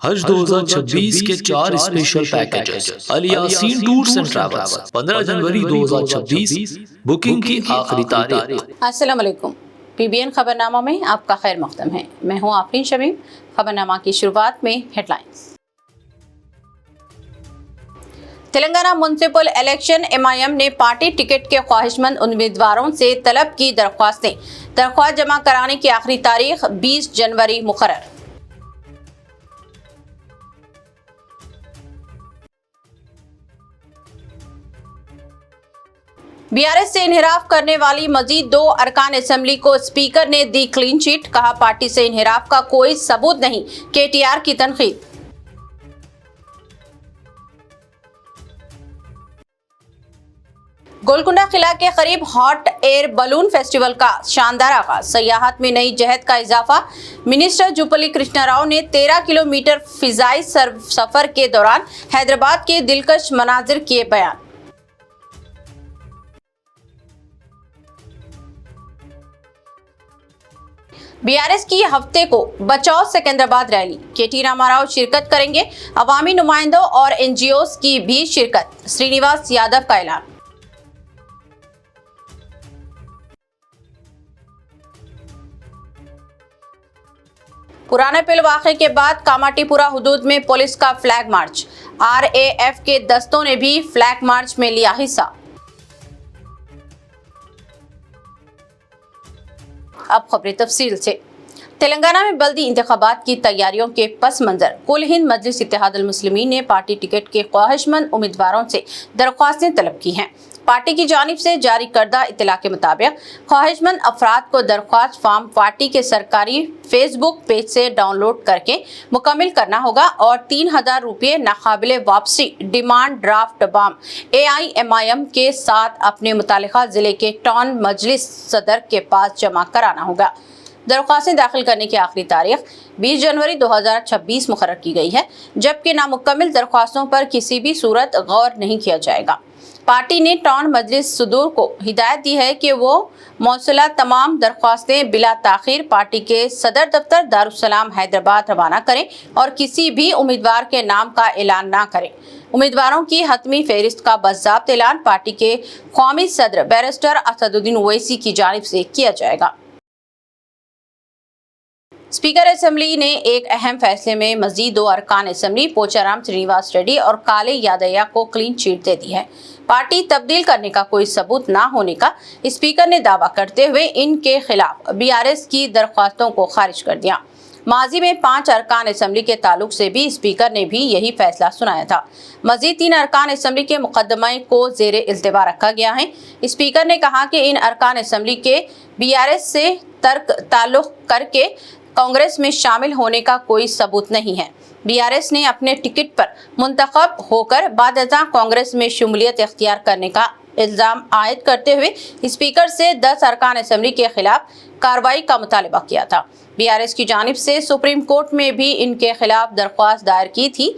حج 2026 کے 4 special packages Alyaseen tours and travels 15 جنوری 2026 booking کی آخری تاریخ۔ السلام علیکم، پی بی این خبرنامہ میں آپ کا خیر مقدم ہے۔ میں ہوں آفرین شمیم۔ خبرنامہ کی شروعات میں headlines. Telangana municipal election M I M نے پارٹی ٹکٹ کے خواہش مند امیدواروں سے طلب کی درخواستیں۔ درخواست جمع کرانے کی آخری تاریخ 20 جنوری مقرر۔ بی آر ایس سے انحراف کرنے والی مزید 2 ارکان اسمبلی کو اسپیکر نے دی کلین چٹ، کہا پارٹی سے انحراف کا کوئی ثبوت نہیں۔ کے ٹی آر کی تنقید۔ گولکنڈہ قلعہ کے قریب ہاٹ ایئر بلون فیسٹیول کا شاندار آغاز، سیاحت میں نئی جہت کا اضافہ۔ منسٹر جوپلی کرشنا راؤ نے 13 کلومیٹر فضائی سفر کے دوران حیدرآباد کے دلکش مناظر کیے بیان۔ بی آر ایس کی ہفتے کو بچاؤ سکندرآباد ریلی، کے ٹی راما راؤ شرکت کریں گے، عوامی نمائندوں اور این جی اوز کی بھی شرکت، سرینیواس یادو کا اعلان۔ پرانے پل واقعے کے بعد کاماٹی پورہ حدود میں پولیس کا flag march, R A F کے دستوں نے بھی فلیگ مارچ میں لیا حصہ۔ اب خبریں تفصیل سے۔ تلنگانہ میں بلدی انتخابات کی تیاریوں کے پس منظر کل ہند مجلس اتحاد المسلمین نے پارٹی ٹکٹ کے خواہش مند امیدواروں سے درخواستیں طلب کی ہیں۔ پارٹی کی جانب سے جاری کردہ اطلاع کے مطابق خواہش مند افراد کو درخواست فارم پارٹی کے سرکاری فیس بک پیج سے ڈاؤن لوڈ کر کے مکمل کرنا ہوگا اور 3000 روپے ناقابل واپسی ڈیمانڈ ڈرافٹ بام A I M I M کے ساتھ اپنے متعلقہ ضلع کے ٹاؤن مجلس صدر کے پاس جمع کرانا ہوگا۔ درخواستیں داخل کرنے کی آخری تاریخ 20 جنوری 2026 مقرر کی گئی ہے، جبکہ نامکمل درخواستوں پر کسی بھی صورت غور نہیں کیا جائے گا۔ پارٹی نے ٹاؤن مجلس صدور کو ہدایت دی ہے کہ وہ موصولہ تمام درخواستیں بلا تاخیر پارٹی کے صدر دفتر دارالسلام حیدرآباد روانہ کریں اور کسی بھی امیدوار کے نام کا اعلان نہ کریں۔ امیدواروں کی حتمی فہرست کا باضابط اعلان پارٹی کے قومی صدر بیرسٹر اسدالدین اویسی کی جانب سے کیا جائے گا۔ اسپیکر اسمبلی نے ایک اہم فیصلے میں مزید 2 ارکان اسمبلی پوچارام سرینیواس ریڈی اور کالے یادیا کو کلین چٹ دے دی ہے۔ پارٹی تبدیل کرنے کا کوئی ثبوت نہ ہونے کا اسپیکر نے دعویٰ کرتے ہوئے ان کے خلاف بی آر ایس کی درخواستوں کو خارج کر دیا۔ ماضی میں 5 ارکان اسمبلی کے تعلق سے بھی اسپیکر نے بھی یہی فیصلہ سنایا تھا۔ مزید 3 ارکان اسمبلی کے مقدمے کو زیر التوا رکھا گیا ہے۔ اسپیکر نے کہا کہ ان ارکان اسمبلی کے بی آر ایس سے ترک تعلق کر کے کانگریس میں شامل ہونے کا کوئی ثبوت نہیں ہے۔ بی آر ایس نے اپنے ٹکٹ پر منتخب ہو کر بعد ازاں کانگریس میں شمولیت اختیار کرنے کا الزام عائد کرتے ہوئے اسپیکر سے 10 ارکان اسمبلی کے خلاف کارروائی کا مطالبہ کیا تھا۔ بی آر ایس کی جانب سے سپریم کورٹ میں بھی ان کے خلاف درخواست دائر کی تھی۔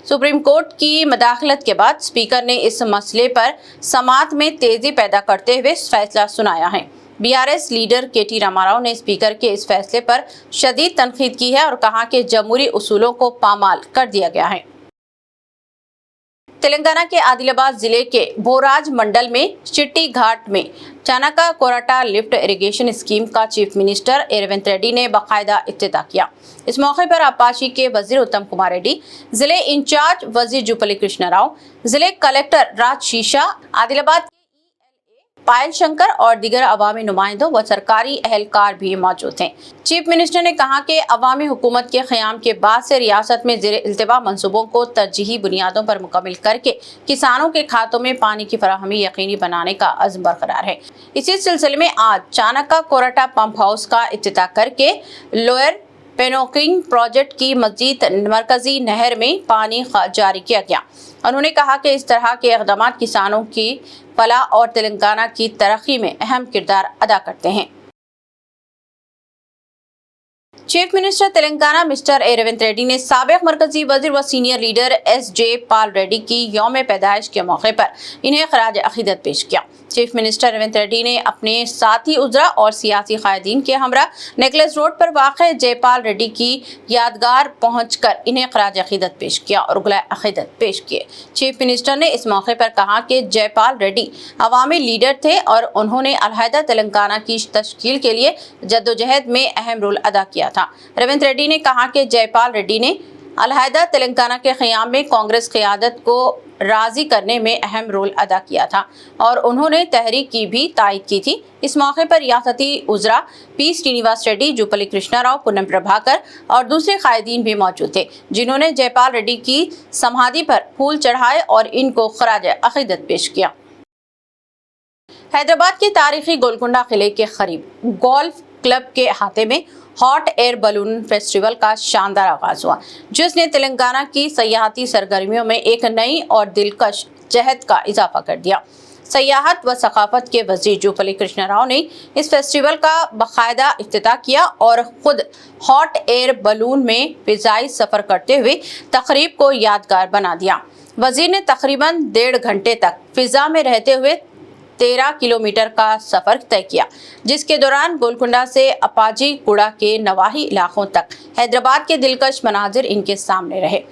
سپریم کورٹ کی مداخلت کے بعد اسپیکر نے اس مسئلے پر سماعت میں تیزی پیدا کرتے ہوئے فیصلہ سنایا ہے۔ بی آر ایس لیڈر کے ٹی راما راؤ نے اسپیکر کے اس فیصلے پر شدید تنقید کی ہے اور کہا کہ جمہوری اصولوں کو پامال کر دیا گیا ہے۔ تلنگانہ کے عادل آباد ضلع کے بوراج منڈل میں چٹی گھاٹ میں چانکا کوراٹا لفٹ اریگیشن اسکیم کا چیف منسٹر ریونت ریڈی نے باقاعدہ افتتاح کیا۔ اس موقع پر آبپاشی کے وزیر اتم کمار ریڈی، ضلع انچارج وزیر جوپلی کرشنا راؤ، ضلع کلکٹر راج شیشا، عادل آباد پائل شنکر اور دیگر عوامی نمائندوں و سرکاری اہلکار بھی موجود ہیں۔ چیف منسٹر نے کہا کہ عوامی حکومت کے قیام کے بعد سے ریاست میں زیر التوا منصوبوں کو ترجیحی بنیادوں پر مکمل کر کے کسانوں کے کھاتوں میں پانی کی فراہمی یقینی بنانے کا عزم برقرار ہے۔ اسی سلسلے میں آج چانکا کوراٹا پمپ ہاؤس کا افتتاح کر کے لوئر پینوکنگ پروجیکٹ کی مزید مرکزی نہر میں پانی جاری کیا گیا۔ انہوں نے کہا کہ اس طرح کے اقدامات کسانوں کی فلاح اور تلنگانہ کی ترقی میں اہم کردار ادا کرتے ہیں۔ Chief minister Telangana mister A Revanth Reddy ने साबिक मरकजी वजीर व सीनियर लीडर एस.जे. पाल रेड्डी की यौम पैदाइश के मौके पर इन्हें खराज अकीदत पेश किया। चीफ मिनिस्टर रेवंत रेड्डी ने अपने साथी उजरा और सियासी कायदीन के हमरा नेकलेस रोड पर वाक़ जयपाल रेड्डी की यादगार पहुंचकर इन्हें खराज अकीदत पेश किया और उगला अकीदत पेश किए। चीफ मिनिस्टर ने इस मौके पर कहा कि जयपाल रेड्डी अवामी लीडर थे और उन्होंने अलहदा तेलंगाना की तश्कील के लिए जद्दोजहद में अहम रोल अदा किया था। रेवंत रेड्डी ने कहा कि जयपाल रेड्डी ने अलहदा तेलंगाना के क़याम में कांग्रेस क़यादत को राज़ी करने में अहम रोल अदा किया था और उन्होंने तहरीक की भी तायद की थी। इस मौके पर रियासती उजरा पी श्रीनिवास रेड्डी, जुपली कृष्णा राव, पूनम प्रभाकर और दूसरे कायदीन भी मौजूद थे, जिन्होंने जयपाल रेड्डी की समाधि पर फूल चढ़ाए और इनको खराज अकीदत पेश किया। हैदराबाद के तारीखी गोलकुंडा किले के करीब गोल्फ क्लब के अहाते में हॉट एयर बलून फेस्टिवल का शानदार आगाज हुआ, जिसने तेलंगाना की सयाहती सरगर्मियों में एक नई और दिलकश जहद का इजाफा कर दिया। सयाहत व सकाफत के वजीर जुपली कृष्णा राव ने इस फेस्टिवल का बाकायदा इफ्तिताह किया और खुद हॉट एयर बलून में फिजाई सफर करते हुए तकरीब को यादगार बना दिया। वजीर ने तकरीबन 1.5 घंटे तक फिजा में रहते हुए 13 किलोमीटर का सफर तय किया, जिसके दौरान गोलकुंडा से अपाजी गुड़ा के नवाही इलाकों तक हैदराबाद के दिलकश मनाजिर इनके सामने रहे।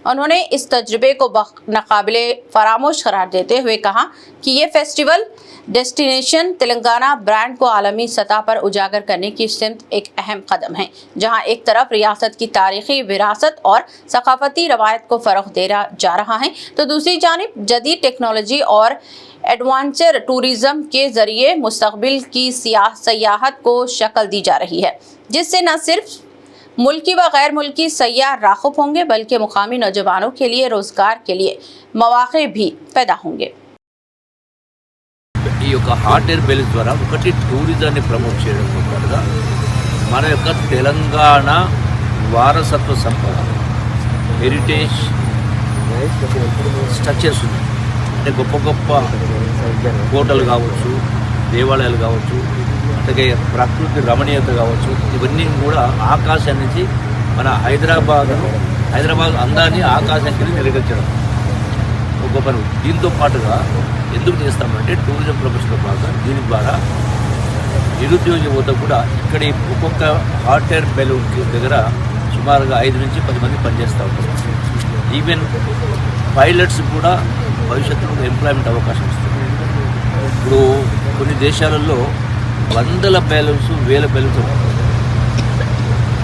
उन्होंने इस तजुर्बे को नाकाबिले फरामोश करार देते हुए कहा कि ये फेस्टिवल डेस्टिनेशन तेलंगाना ब्रांड को आलमी सतह पर उजागर करने की सिमत एक अहम कदम है, जहां एक तरफ रियासत की तारीखी विरासत और सकाफती रवायत को फ़रोग़ दिया जा रहा है, तो दूसरी जानिब जदीद टेक्नोलॉजी और एडवेंचर टूरिज्म के जरिए मुस्तकबिल की सयाहत को शक्ल दी जा रही है, जिससे न सिर्फ मुल्की व गैर मुल्की सयाह राग़िब होंगे बल्कि मुकामी नौजवानों के लिए रोजगार के लिए मौक़े भी पैदा होंगे। ఈ యొక్క హాట్ ఎయిర్ బెలూన్స్ ద్వారా ఒకటి టూరిజాన్ని ప్రమోట్ చేయడంతో పాటుగా మన యొక్క తెలంగాణ వారసత్వ సంపద హెరిటేజ్ స్ట్రక్చర్స్ ఉన్నాయి. అంటే గొప్ప గొప్ప కోటలు కావచ్చు, దేవాలయాలు కావచ్చు, అలాగే ప్రకృతి రమణీయత కావచ్చు, ఇవన్నీ కూడా ఆకాశం నుంచి మన హైదరాబాద్ అందాన్ని ఆకాశానికి నిలగచ్చడం ఒక పని. దీంతో పాటుగా ఎందుకు చేస్తామంటే టూరిజం ప్రొఫెషన్లో భాగంగా దీని ద్వారా నిరుద్యోగ యువత కూడా ఇక్కడ ఒక్కొక్క హాట్ ఎయిర్ బెలూన్కి దగ్గర సుమారుగా 5 నుంచి 10 మంది పనిచేస్తూ ఉంటారు. ఈవెన్ పైలట్స్ కూడా భవిష్యత్తులో ఎంప్లాయ్మెంట్ అవకాశం ఇస్తుంది. ఇప్పుడు కొన్ని దేశాలలో 100 బెలూన్స్ 1000 బెలూన్స్ ఉంటాయి.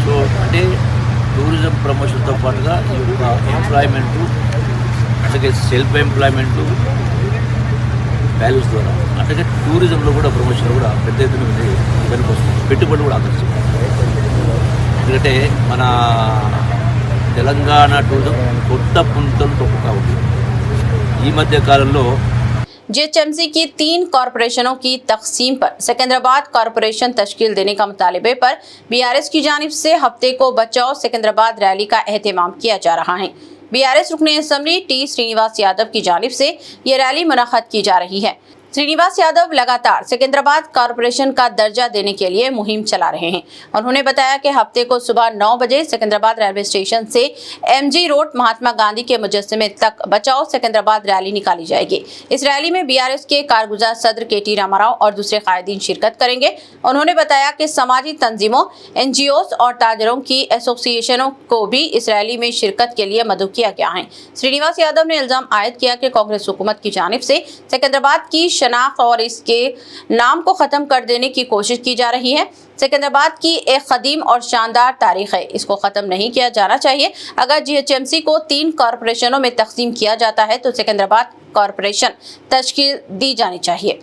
సో అంటే టూరిజం ప్రమోషన్తో పాటుగా ఈ యొక్క ఎంప్లాయ్మెంటు, అలాగే సెల్ఫ్ ఎంప్లాయ్మెంటు వాల్యూస్ ద్వారా, అట్లాగే టూరిజంలో కూడా ప్రమోషన్ కూడా పెద్ద ఎత్తున కనిపిస్తుంది. పెట్టుబడులు కూడా ఆకర్షిస్తుంది. ఎందుకంటే మన తెలంగాణ టూరిజం కొత్త పుంతలు తొక్కుతూ ఉంది. ఈ మధ్య కాలంలో जीएचएमसी की 3 कॉरपोरेशनों की तकसीम पर सिकंदराबाद कॉरपोरेशन तश्कील देने का मुतालिबे पर बीआरएस की जानिब से हफ्ते को बचाओ सिकंदराबाद रैली का एहतमाम किया जा रहा है। बीआरएस रुकन असम्बली टी श्रीनिवास यादव की जानिब से ये रैली मुनक़्क़द की जा रही है। श्रीनिवास यादव लगातार सिकंदराबाद कॉरपोरेशन का दर्जा देने के लिए मुहिम चला रहे हैं। उन्होंने बताया कि हफ्ते को सुबह 9 बजे सिकंदराबाद रेलवे स्टेशन से एमजी रोड महात्मा गांधी के मुजस्समे तक बचाओ सिकंदराबाद रैली निकाली जाएगी। इस रैली में बीआरएस के कारगुजार सदर के.टी. रामाराव और दूसरे कायदीन शिरकत करेंगे। उन्होंने बताया कि समाजी तंजीमों, एनजीओज और ताजरों की एसोसिएशनों को भी इस रैली में शिरकत के लिए मदऊ किया गया है। श्रीनिवास यादव ने इल्जाम आयद किया कि कांग्रेस हुकूमत की जानिब से सिकंदराबाद की शनाख्त और इसके नाम को ख़त्म कर देने की कोशिश की जा रही है। सिकंदराबाद की एक कदीम और शानदार तारीख है, इसको ख़त्म नहीं किया जाना चाहिए। अगर जीएचएमसी को 3 कॉरपोरेशनों में तकसीम किया जाता है तो सिकंदराबाद कॉरपोरेशन तश्कील दी जानी चाहिए।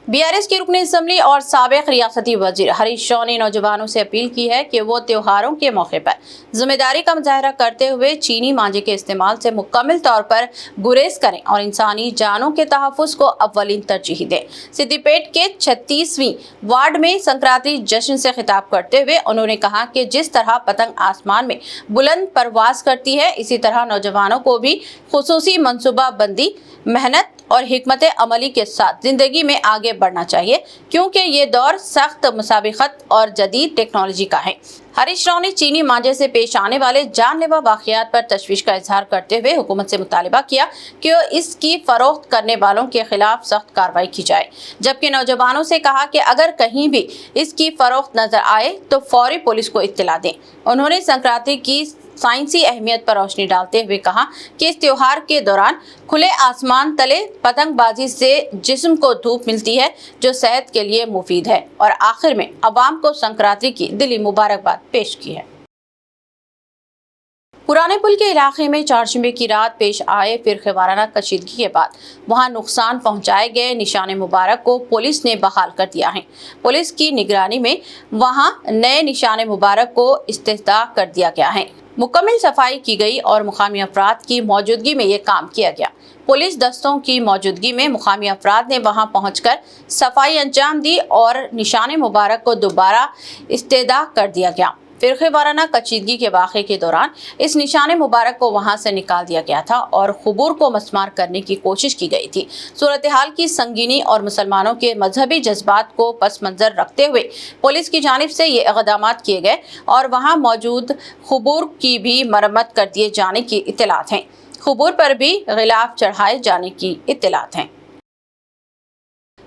बीआरएस की रुकन असम्बली और साबिक रियासती वजीर हरीश राव ने नौजवानों से अपील की है कि वो त्योहारों के मौके पर जिम्मेदारी का मुजाहरा करते हुए चीनी मांझे के इस्तेमाल से मुकम्मल तौर पर गुरेज करें और इंसानी जानों के तहफ़्फ़ुज़ को अव्वलीन तरजीह दें। सिद्दीपेट के 36वीं वार्ड में संक्रांति जश्न से खिताब करते हुए उन्होंने कहा कि जिस तरह पतंग आसमान में बुलंद परवाज करती है, इसी तरह नौजवानों को भी खुसूसी मनसूबा बंदी, मेहनत और हिकमत अमली के साथ जिंदगी में आगे बढ़ना चाहिए, क्योंकि ये दौर सख्त मुसाबिकत और जदीद टेक्नोलॉजी का है। हरीश राव ने चीनी मांझे से पेश आने वाले जानलेवा वाक़यात पर तशवीश का इजहार करते हुए हुकूमत से मुतालिबा किया कि इसकी फरोख्त करने वालों के खिलाफ सख्त कार्रवाई की जाए, जबकि नौजवानों से कहा कि अगर कहीं भी इसकी फरोख्त नजर आए तो फौरी पुलिस को इत्तला दें। उन्होंने संक्रांति की साइंसी अहमियत पर रोशनी डालते हुए कहा कि इस त्योहार के दौरान खुले आसमान तले पतंगबाजी से जिस्म को धूप मिलती है, जो सेहत के लिए मुफीद है, और आखिर में अवाम को संक्रांति की दिली मुबारकबाद पेश की है। पुराने पुल के इलाके में चारशंबे की रात पेश आए फिरके वाराना कशीदगी के बाद वहां नुकसान पहुंचाए गए निशाने मुबारक को पुलिस ने बहाल कर दिया है। पुलिस की निगरानी में वहां नए निशाने मुबारक को इस्तेहदाह कर दिया गया है। मुकम्मल सफाई की गई और मुकामी अफराद की मौजूदगी में ये काम किया गया। पुलिस दस्तों की मौजूदगी में मुकामी अफराद ने वहां पहुंचकर सफाई अंजाम दी और निशाने मुबारक को दोबारा इस्तेहदाह कर दिया गया। फिरके वाराना कशीदगी के वाक़े के दौरान इस निशाने मुबारक को वहां से निकाल दिया गया था और खुबूर को मस्मार करने की कोशिश की गई थी। सूरत हाल की संगीनी और मुसलमानों के मजहबी जज्बात को पस मंजर रखते हुए पुलिस की जानिब से ये इक़दामात किए गए और वहां मौजूद खुबूर की भी मरम्मत कर दिए जाने की इत्तलात हैं। खुबूर पर भी गिलाफ चढ़ाए जाने की इत्तलात हैं।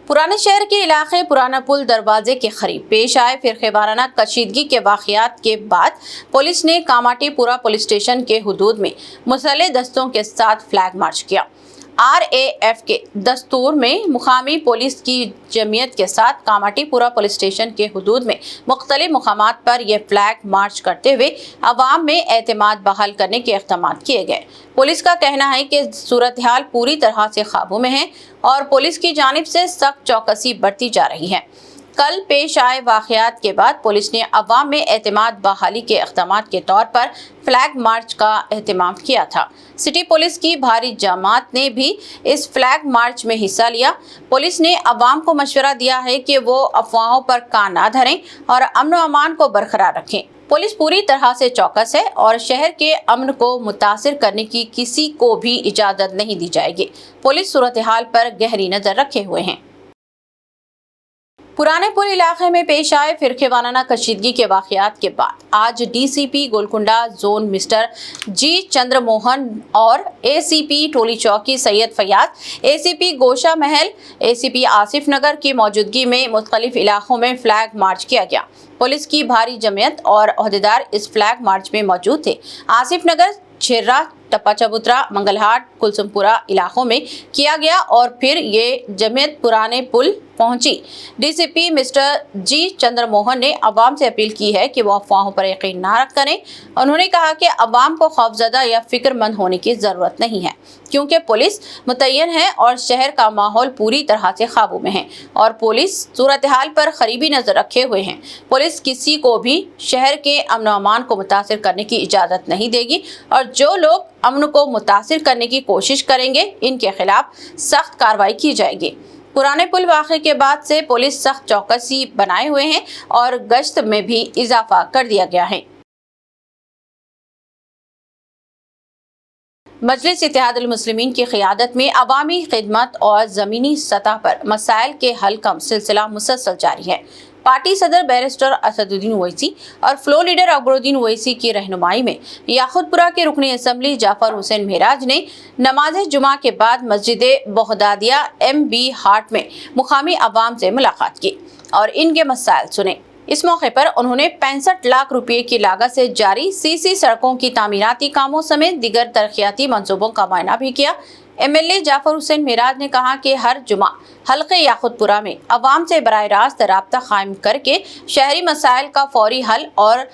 पुराने शहर के इलाके पुराना पुल दरवाजे के करीब पेश आए फिरके वाराना कशीदगी के वाक़यात के बाद पुलिस ने कामाटीपुरा पुलिस स्टेशन के हुदूद में मुसल्ह दस्तों के साथ फ्लैग मार्च किया। RAF के दस्तूर में मुकामी पुलिस की जमीयत के साथ कामाटीपुरा पुलिस स्टेशन के हुदूद में मुख्तलिफ मुकामात पर यह फ्लैग मार्च करते हुए अवाम में एतमाद बहाल करने के इक़दाम किए गए। पुलिस का कहना है कि सूरत हाल पूरी तरह से काबू में है और पुलिस की जानिब से सख्त चौकसी बरती जा रही है। कल पेश आए वाक़यात के बाद पुलिस ने अवाम में एतमाद बहाली के इक़दाम के तौर पर फ्लैग मार्च का एहतमाम किया था। सिटी पुलिस की भारी जमात ने भी इस फ्लैग मार्च में हिस्सा लिया। पुलिस ने अवाम को मशवरा दिया है कि वो अफवाहों पर कान ना धरें और अमन व अमान को बरकरार रखें। पुलिस पूरी तरह से चौकस है और शहर के अमन को मुतासिर करने की किसी को भी इजाज़त नहीं दी जाएगी। पुलिस सूरत हाल पर गहरी नज़र रखे हुए हैं। पुराने पुल इलाके में पेश आए फिरके वाराना कशीदगी के वाक़यात के बाद आज DCP Golconda zone mister G Chandramohan और ACP टोली चौकी सैयद फयाज, ACP गोशा महल, ACP आसिफ नगर की मौजूदगी में मुख्तलिफ इलाकों में फ्लैग मार्च किया गया। पुलिस की भारी जमीयत और ओहदेदार इस फ्लैग मार्च में मौजूद थे। आसिफ नगर, छिर्रा, टप्पा चबूतरा, मंगलहाट, कुलसुमपुरा इलाकों में किया गया और फिर ये जमीयत पुराने पुल पहुंची। DCP मिस्टर G चंद्रमोहन ने अवाम से अपील की है कि वो अफवाहों पर यकीन ना करें। उन्होंने कहा कि अवाम को खौफजदा या फिक्रमंद होने की ज़रूरत नहीं है, क्योंकि पुलिस मुतय्यन है और शहर का माहौल पूरी तरह से काबू में है और पुलिस सूरत हाल पर करीबी नज़र रखे हुए हैं। पुलिस किसी को भी शहर के अमन अमान को मुतासिर करने की इजाज़त नहीं देगी और जो लोग अमन को मुतासिर करने की कोशिश करेंगे इनके खिलाफ सख्त कार्रवाई की जाएगी। पुराने पुल वाक़े के बाद से पुलिस सख्त चौकसी बनाए हुए हैं और गश्त में भी इजाफा कर दिया गया है। मजलिस इत्तेहादुल मुस्लिमीन की क़ियादत में अवामी खिदमत और ज़मीनी सतह पर मसाइल के हल का सिलसिला मुसलसल जारी है। पार्टी सदर बैरिस्टर असदुद्दीन ओवैसी और फ्लोर लीडर अकबरुद्दीन ओवैसी की रहनुमाई में याखुतपुरा के रुकनी असम्बली जाफर हुसैन मेहराज ने नमाज जुमा के बाद मस्जिद बगदादिया MB हाट में मुकामी अवाम से मुलाकात की और इनके मसाइल सुने। इस मौके पर उन्होंने 65 लाख रुपए की लागत से जारी CC सड़कों की तामीराती कामों समेत दीगर तरक्याती मंसूबों का मुआयना भी किया। MLA जाफर हुसैन मेहराज ने कहा कि हर जुमा हल्के याखुतपुरा में अवाम से बराह रास्त राब्ता कायम करके शहरी मसाइल का फौरी हल और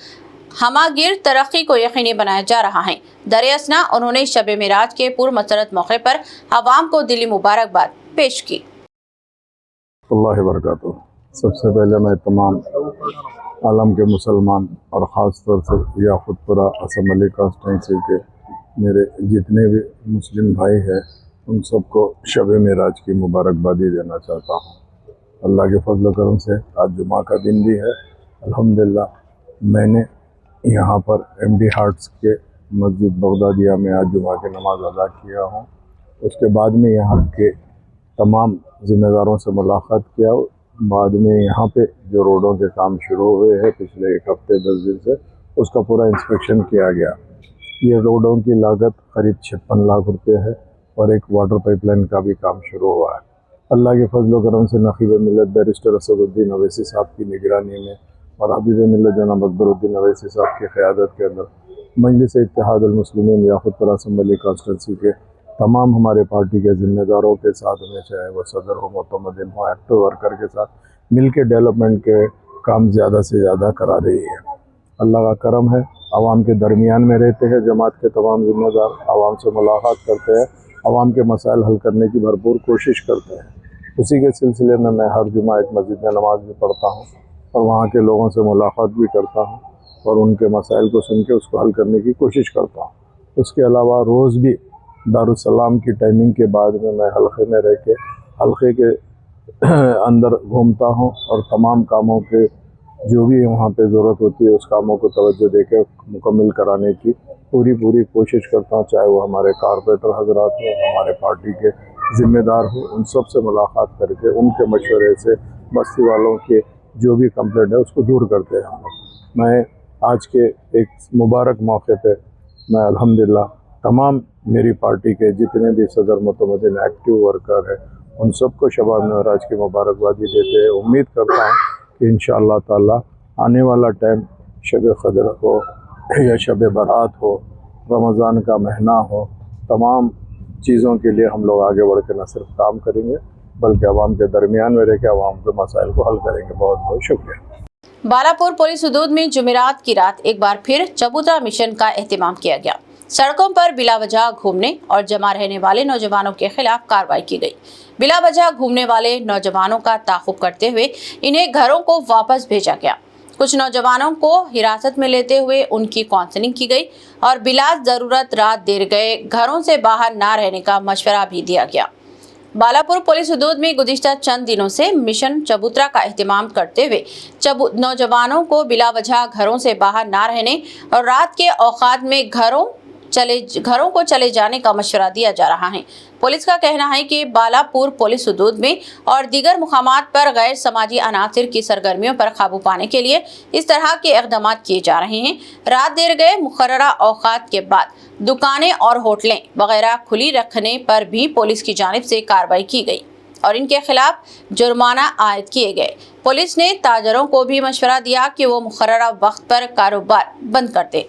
हमागिर तरक्की को यकीनी बनाया जा रहा है। दरियासना उन्होंने शब मेराज के पुरमसरत मौके पर अवाम को दिली मुबारकबाद पेश की। अल्लाह बरकातहू। सबसे पहले मैं तमाम आलम के मुसलमान और ख़ास तौर से याखुतपुरा असम्बली कॉन्स्टिट्यूंसी के मेरे जितने भी मुस्लिम भाई हैं उन सबको शब मेराज की मुबारकबादी देना चाहता हूँ। अल्लाह के फजल करम से आज जुमा का दिन भी है। अल्हम्दुलिल्लाह मैंने यहाँ पर MD हार्ट्स के मस्जिद बगदादिया में आज जुमा की नमाज़ अदा किया हूँ। उसके बाद में यहाँ के तमाम ज़िम्मेदारों से मुलाकात किया। बाद में यहाँ पे जो रोडों के काम शुरू हुए हैं पिछले एक हफ्ते 10 दिन से, उसका पूरा इंस्पेक्शन किया गया। ये रोडों की लागत करीब 56 लाख रुपए है और एक वाटर पाइपलाइन का भी काम शुरू हुआ है। अल्लाह के फजल करम से नकीब मिलत बैरिस्टर असदुद्दीन अवैसी साहब की निगरानी में और हबीब मिलत जनाब अकबरुद्दीन अवैसी साहब की क़यादत के अंदर मजलिस इत्तेहाद अल मुस्लिमीन याकुतपुरा असम्बली कॉन्स्टिट्यूंसी के तमाम हमारे पार्टी के ज़िम्मेदारों के साथ में, चाहे वो सदर हो, मोतमदिन हो, एक्टिव वर्कर के साथ मिल के डेवलपमेंट के काम ज़्यादा से ज़्यादा करा रही है। अल्लाह का करम है, आवाम के दरमियान में रहते हैं जमात के तमाम ज़िम्मेदार, आवाम से मुलाकात करते हैं, आवाम के मसाइल हल करने की भरपूर कोशिश करते हैं। उसी के सिलसिले में मैं हर जुमा एक मस्जिद में नमाज भी पढ़ता हूँ और वहाँ के लोगों से मुलाकात भी करता हूँ और उनके मसाइल को सुन के उसको हल करने की कोशिश करता हूँ। उसके अलावा रोज़ भी दारुस्सलाम की टाइमिंग के बाद में मैं हल्के में रह के हल्के के अंदर घूमता हूँ और तमाम कामों के जो भी वहाँ पे ज़रूरत होती है उस कामों को तवज्जो देकर मुकम्मल कराने की पूरी कोशिश करता हूँ। चाहे वो हमारे कारपोरेटर हजरात हो, हमारे पार्टी के ज़िम्मेदार हो, उन सब से मुलाकात करके उनके मशवरे से बस्ती वालों के जो भी कंप्लेंट है उसको दूर करते हैं हम लोग। मैं आज के एक मुबारक मौके पे मैं अल्हम्दुलिल्लाह तमाम मेरी पार्टी के जितने भी सदर मोतमदिन एक्टिव वर्कर हैं उन सबको शबाब महराज की मुबारकबादी देते हैं। उम्मीद करता हूँ कि इंशाअल्लाह ताला आने वाला टाइम शब क़द्र हो या शब बारात हो, रमज़ान का महीना हो, तमाम चीज़ों के लिए हम लोग आगे बढ़ के न सिर्फ काम करेंगे बल्कि आवाम के दरमियान में रह के आवाम के मसाइल को हल करेंगे। बहुत बहुत शुक्रिया। बालापुर पुलिस हदूद में जुमेरात की रात एक बार फिर चबूतरा मिशन का एहतमाम किया गया। सड़कों पर बिला वजह घूमने और जमा रहने वाले नौजवानों के खिलाफ कार्रवाई की गई। बिला वजह घूमने वाले नौजवानों का ताक़ुब करते हुए इन्हें घरों को वापस भेजा गया। कुछ नौजवानों को हिरासत में लेते हुए उनकी काउंसलिंग की गई और बिला ज़रूरत रात देर गए घरों से बाहर ना रहने का मशवरा भी दिया गया। बालापुर पुलिस हदूद में गुज़िश्ता चंद दिनों से मिशन चबूतरा का एहतमाम करते हुए नौजवानों को बिला वजह घरों से बाहर ना रहने और रात के औकात में घरों को चले जाने का मशवरा दिया जा रहा है। पुलिस का कहना है कि बालापुर पुलिस हदूद में और दीगर मुकामात पर गैर समाजी अनासिर की सरगर्मियों पर काबू पाने के लिए इस तरह के इक़दाम किए जा रहे हैं। रात देर गए मुकर्ररा औकात के बाद दुकानें और होटलें वगैरह खुली रखने पर भी पुलिस की जानिब से कार्रवाई की गई और इनके खिलाफ जुर्माना आयद किए गए। पुलिस ने ताजरों को भी मशवरा दिया कि वो मुकर्ररा वक्त पर कारोबार बंद कर दें।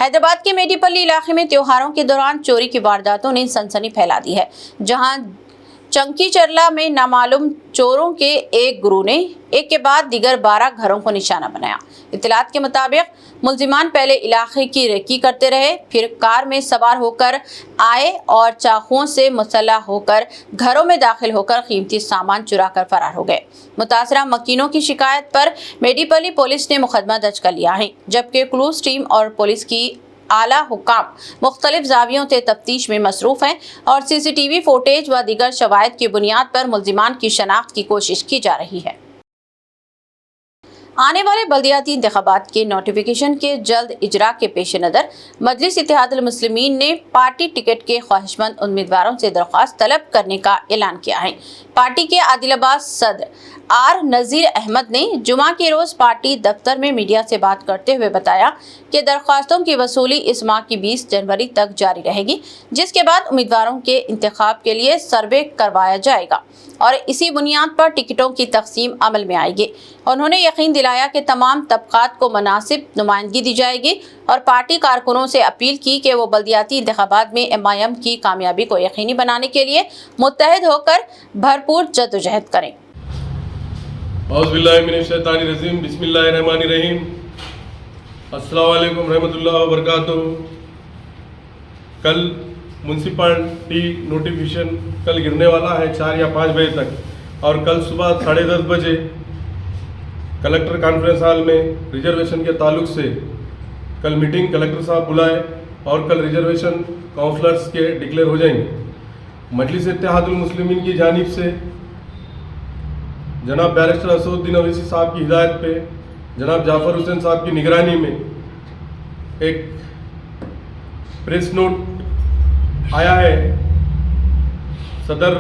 हैदराबाद के मेडीपल्ली इलाके में त्योहारों के दौरान चोरी की वारदातों ने सनसनी फैला दी है, जहां चंकी चरला में नामालूम चोरों के एक गुरु ने एक के बाद दीगर 12 घरों को निशाना बनाया। इत्तलात के मुताबिक मुलजिमान पहले इलाके की रेकी करते रहे, फिर कार में सवार होकर आए और चाकुओं से मुसल्लह होकर घरों में दाखिल होकर कीमती सामान चुरा कर फरार हो गए। मुतासरा मकीनों की शिकायत पर मेडीपल्ली पुलिस ने मुकदमा दर्ज कर लिया है, जबकि क्लूज टीम और पुलिस की आला हुकाम मुख्तलिफ जावियों से तफ्तीश में मसरूफ हैं और CCTV फुटेज व दीगर शवाहिद की बुनियाद पर मुलजिमान की शनाख्त की कोशिश की जा रही है। आने वाले बल्दियाती इंतखाबात के नोटिफिकेशन के जल्द इजरा के पेश नज़र मजलिस इत्तेहादुल मुस्लिमीन ने पार्टी टिकट के ख्वाहिशमंद उम्मीदवारों से दरख्वास्त तलब करने का ऐलान किया है। पार्टी के आदिलाबाद सदर आर नज़ीर अहमद ने जुमा के रोज़ पार्टी दफ्तर में मीडिया से बात करते हुए बताया कि दरख्वास्तों की वसूली इस माह की 20 जनवरी तक जारी रहेगी, जिसके बाद उम्मीदवारों के इंतखाब के लिए सर्वे करवाया जाएगा और इसी बुनियाद पर टिकटों की तकसीम अमल में आएगी। उन्होंने यकीन दिलाया कि तमाम तबकात को मुनासिब नुमाइंदगी दी जाएगी और पार्टी कारकुनों से अपील की कि वो बल्दियाती इंतखाबात में MIM की कामयाबी को यकीनी बनाने के लिए मुत्तहिद होकर भरपूर जद्दोजहद करें। औज़ुबिल्लाहिमिनश्शैतानिर्रजीम, बिस्मिल्लाहिर्रहमानिर्रहीम, अस्सलामु अलैकुम रहमतुल्लाहि व बरकातुहू। कल म्यूनसिपालिटी नोटिफिकेशन कल गिरने वाला है 4 या 5 बजे तक और कल सुबह 10:30 बजे कलेक्टर कॉन्फ्रेंस हॉल में रिजर्वेशन के ताल्लुक से कल मीटिंग कलेक्टर साहब बुलाए और कल रिजर्वेशन काउंसलर्स के डिक्लेयर हो जाएंगे। मजलिस इत्तेहादुल मुस्लिमीन की जानिब से जनाब बैरिस्टर असदुद्दीन अवैसी साहब की हिदायत पे जनाब जाफर हुसैन साहब की निगरानी में एक प्रेस नोट आया है सदर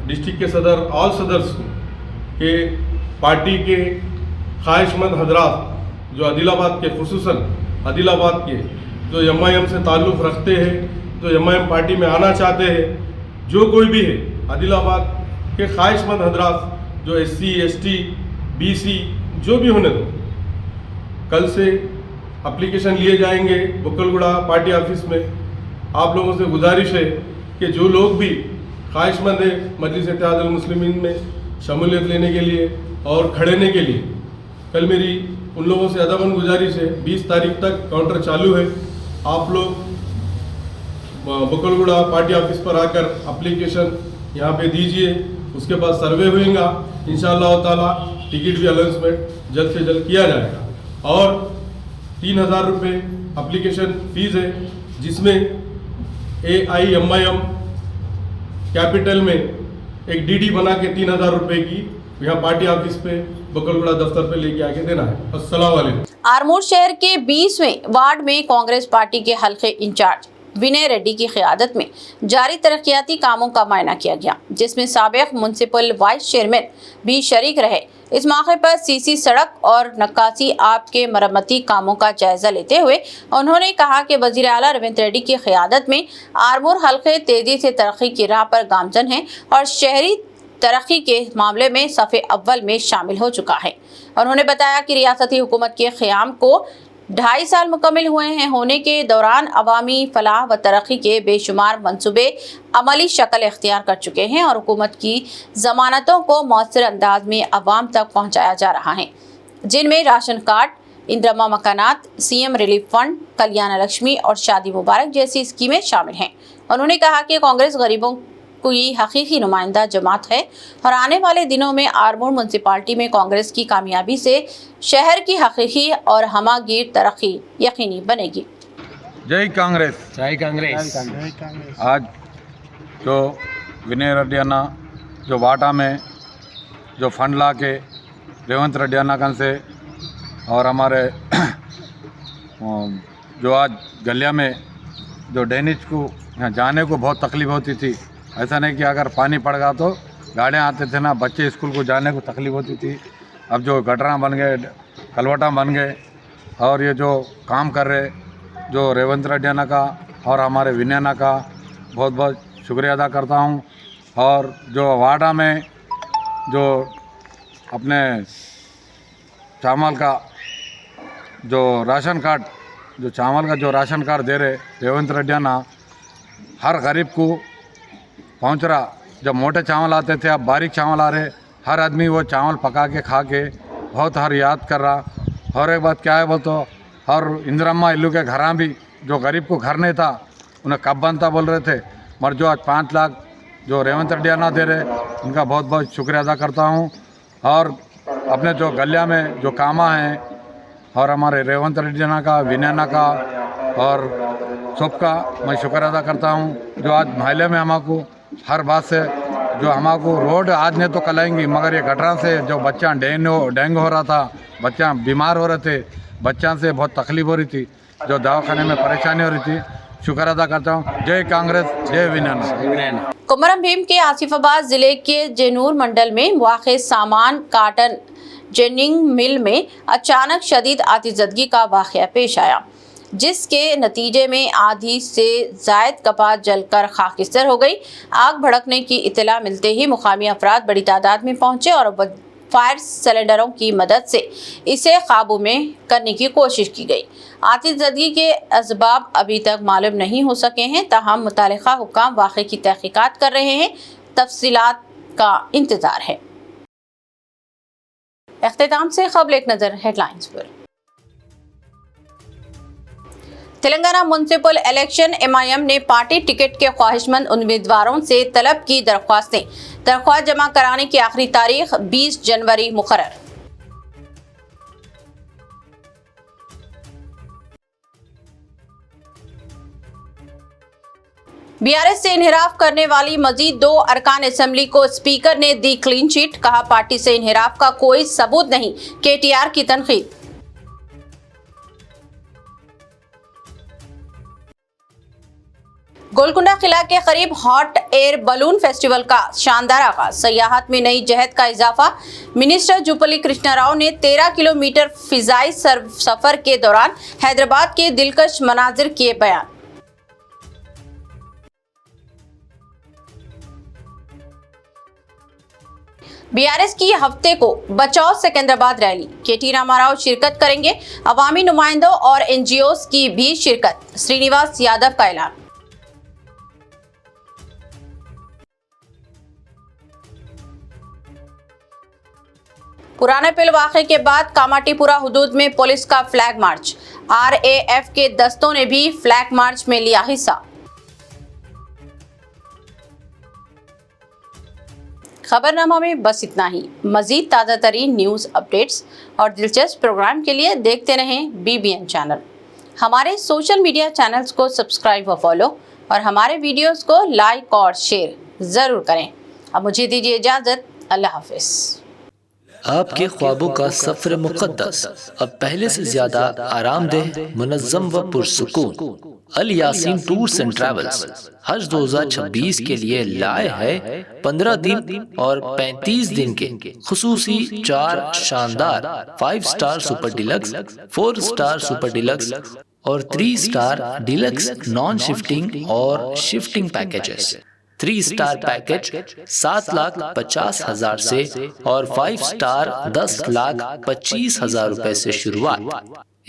डिस्ट्रिक्ट के सदर ऑल सदर्स को कि पार्टी के ख्वाहिशमंद हजरात जो आदिलाबाद के खुसूसन आदिलाबाद के जो MIM से ताल्लुक़ रखते हैं, जो MIM पार्टी में आना चाहते हैं, जो कोई भी है आदिलाबाद के ख्वाहिशमंद हजरात जो SC ST BC जो भी होने दो, कल से एप्लीकेशन लिए जाएंगे बुक्कलगुड़ा पार्टी ऑफिस में। आप लोगों से गुजारिश है कि जो लोग भी ख्वाहिशमंद है मजलिस इत्तेहादुल मुस्लिमीन में शमूलियत लेने के लिए और खड़ेने के लिए, कल मेरी उन लोगों से अदबन गुजारिश है 20 तारीख तक काउंटर चालू है। आप लोग बुक्कलगुड़ा पार्टी ऑफिस पर आकर एप्लीकेशन यहाँ पे दीजिए, उसके बाद सर्वे होगा। इंशाअल्लाह ताला टिकट भी अनाउंसमेंट जल्द से जल्द किया जाएगा और 3000 रुपये एप्लीकेशन फीस है, जिसमें AIMIM कैपिटल में एक DD बना के 3000 रुपये की यहाँ पार्टी ऑफिस पे बुक्कलगुड़ा दफ्तर पे लेके आके देना है। अस्सलाम वालेकुम। आरमूर शहर के 20वें वार्ड में कांग्रेस पार्टी के हल्के इंचार्ज विनय रेड्डी की क़यादत में जारी तरक्याती कामों का मुआयना किया गया, जिसमें साबिक़ म्युनिसिपल वाइस चेयरमैन भी शरीक रहे। इस मौके पर CC सड़क और नक्काशी आप के मरम्मती कामों का जायजा लेते हुए उन्होंने कहा कि वज़ीर आला रविंद्र रेड्डी की क़यादत में आरमूर हल्के तेजी से तरक्की की राह पर गामजन है और शहरी तरक्की के मामले में सफ़े अव्वल में शामिल हो चुका है। उन्होंने बताया कि रियासती हुकूमत के क़याम को 2.5 साल मुकम्मल हुए हैं, होने के दौरान अवामी फलाह व तरक्की के बेशुमार मंसूबे अमली शक्ल इख्तियार कर चुके हैं और हुकूमत की ज़मानतों को मौसर अंदाज में अवाम तक पहुँचाया जा रहा है, जिनमें राशन कार्ड, इंदिरा मकानात, CM relief fund, Kalyana Lakshmi और शादी मुबारक जैसी स्कीमें शामिल हैं। उन्होंने कहा कि कांग्रेस गरीबों की हकीकी नुमाइंदा जमात है और आने वाले दिनों में आरमूर म्यूनसिपालिटी में कांग्रेस की कामयाबी से शहर की हकीकी और हमागीर तरक्की यकीनी बनेगी। जय कांग्रेस। जय कांग्रेस। आज जो विनय रेड्डी अन्ना जो वाटा में जो फंड ला के रेवंत रेड्डी अन्ना कन से और हमारे जो आज गलिया में जो डैनिज को यहाँ जाने को बहुत तकलीफ होती थी, ऐसा नहीं कि अगर पानी पड़ गया तो गाड़ियाँ आते थे ना, बच्चे स्कूल को जाने को तकलीफ होती थी। अब जो गटरा बन गए, कलवटा बन गए और ये जो काम कर रहे जो रेवंत रेड्डी अन्ना का और हमारे विनय अन्ना का बहुत बहुत शुक्रिया अदा करता हूँ। और जो वाडा में जो अपने चावल का जो राशन कार्ड जो चावल का जो राशन कार्ड दे रहे रेवंत रेड्डी ना हर गरीब को पहुंच रहा। जब मोटे चावल आते थे अब बारीक चावल आ रहे, हर आदमी वो चावल पका के खा के बहुत हर याद कर रहा। और एक बात क्या है बोल तो और इंदिरम्मा इल्लू के घर भी जो गरीब को घर नहीं था उन्हें कब बनता बोल रहे थे, मगर जो आज 5 लाख जो रेवंत रेड्डी ना दे रहे उनका बहुत बहुत शुक्रिया अदा करता हूँ। और अपने जो गलिया में जो कामा हैं और हमारे रेवंत रेड्डी का विनयना का और सबका मैं शुक्र अदा करता हूँ जो आज महल्ले में हमको हर बात से जो हमको रोड आज नहीं तो कलाएंगी, मगर ये गटरा से जो बच्चा डेंगू हो रहा था, बच्चा बीमार हो रहे थे, बच्चा से बहुत तकलीफ हो रही थी, जो दवाखाने में परेशानी हो रही थी, शुक्र अदा करता हूँ। जय कांग्रेस, जय विनयना। कुमरम भीम के आसिफाबाद जिले के जेनूर मंडल में वाक़े सामान काटन जेनिंग मिल में अचानक शदीद आतिशबाजी का वाक़या पेश आया, जिसके नतीजे में आधी से ज़ायद कपास जलकर खाकिस्तर हो गई। आग भड़कने की इत्तला मिलते ही मुकामी अफराद बड़ी तादाद में पहुंचे और फायर सिलेंडरों की मदद से इसे काबू में करने की कोशिश की गई। आतिशबाजी के असबाब अभी तक मालूम नहीं हो सके हैं, ताहम मुतालिका हुक्काम वाक़े की तहक़ीक़ात कर रहे हैं, तफसीलात का इंतज़ार है। इख्तिताम से क़ब्ल एक नज़र हेडलाइंस पर। तेलंगाना म्युनिसिपल इलेक्शन MIM ने पार्टी टिकट के ख्वाहिशमंद उम्मीदवारों से तलब की दरख्वास्तें। दरख्वास्त जमा कराने की आखिरी तारीख 20 जनवरी मुकर्रर। BRS से इन्हिराफ करने वाली मजीद 2 अरकान असेंबली को स्पीकर ने दी क्लीन चिट, कहा पार्टी से इन्हिराफ का कोई सबूत नहीं, KTR की तनकीद। गोलकुंडा किला के करीब हॉट एयर बलून फेस्टिवल का शानदार आगाज, सयाहत में नई जहत का इजाफा। मिनिस्टर जुपल्ली कृष्णा राव ने 13 किलोमीटर फिजाई सफर के दौरान हैदराबाद के दिलकश मनाजिर किए बयान। BRS की हफ्ते को बचाओ सिकंदराबाद रैली, KT रामाराव शिरकत करेंगे, अवामी नुमाइंदों और NGOs की भी शिरकत, श्रीनिवास यादव का ऐलान। पुराने पिल वाक़े के बाद कामाटीपुरा हुदूद में पुलिस का फ्लैग मार्च, RAF के दस्तों ने भी फ्लैग मार्च में लिया हिस्सा। खबरनामा में बस इतना ही। मजीद ताज़ा तरीन न्यूज़ अपडेट्स और दिलचस्प प्रोग्राम के लिए देखते रहें BBN चैनल। हमारे सोशल मीडिया चैनल्स को सब्सक्राइब व फॉलो और हमारे वीडियोस को लाइक और शेयर ज़रूर करें। अब मुझे दीजिए इजाज़त, अल्लाह हाफिज़। आपके ख्वाबों का सफर मुक़द्दस अब पहले से ज्यादा आरामदेह, मुनज़्ज़म व पुरसुकून। अल यासीन टूर्स एंड ट्रैवल्स हज 2026 के लिए लाए है 15 दिन और 35 दिन के खुसूसी 4 शानदार 5 star super deluxe, 4 star super deluxe और 3 स्टार डिलक्स नॉन शिफ्टिंग और शिफ्टिंग पैकेजेस। 3 स्टार पैकेज 7,50,000 से और 5 स्टार 10,25,000 रुपए से शुरुआत।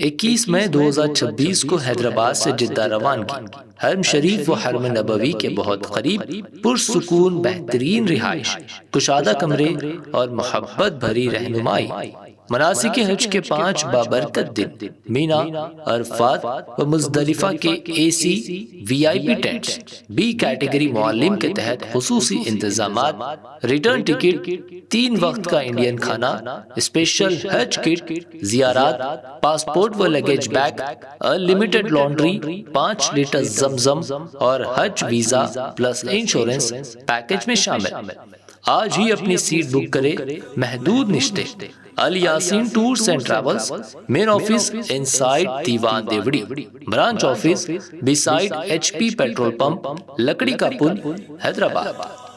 21 मई 2026 को हैदराबाद से जिद्दा रवानगी। हरम शरीफ व हरम नबवी के बहुत करीब पुरसुकून बेहतरीन रिहाइश, कुशादा कमरे और मोहब्बत भरी रहनुमाई। मनासिक हज के 5 बाबरकत दिन मीना, अरफात व मुज़दलिफा के AC VIP tents, B category मुअल्लिम के तहत खुसूसी इंतजामात, रिटर्न टिकट, 3 वक्त का इंडियन खाना, स्पेशल हज किट, जियारात, पासपोर्ट व luggage bag, unlimited laundry, 5 litre जमजम और हज वीजा प्लस इंश्योरेंस पैकेज में शामिल। आज ही अपनी सीट बुक करे, महदूद निश्ते। Al Yaseen tours and travels, main office inside Diwan Devdi, branch office beside HP petrol pump, Lakdi ka pull, Hyderabad.